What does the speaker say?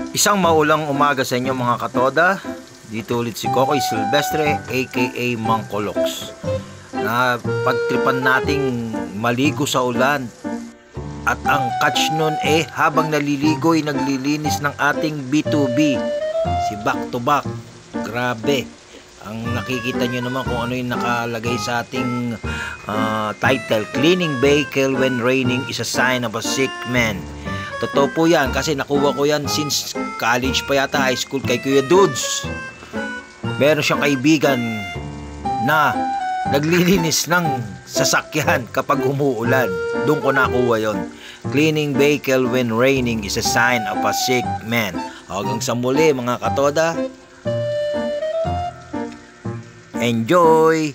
Isang maulang umaga sa inyo mga katoda. Dito ulit si Kokoy Silvestre aka Mang Koloks. Na pagtripan nating maligo sa ulan. At ang catch nun habang naliligo ay naglilinis ng ating B2B. Si Back to Back. Grabe. Ang nakikita nyo naman kung ano yung nakalagay sa ating title. Cleaning vehicle when raining is a sign of a sick man. Totoo po yan kasi nakuha ko yan since college pa yata, high school, kay Kuya Dudes. Meron siyang kaibigan na naglilinis ng sasakyan kapag umuulan. Doon ko nakuha yon. Cleaning vehicle when raining is a sign of a sick man. Hanggang sa muli mga katoda. Enjoy!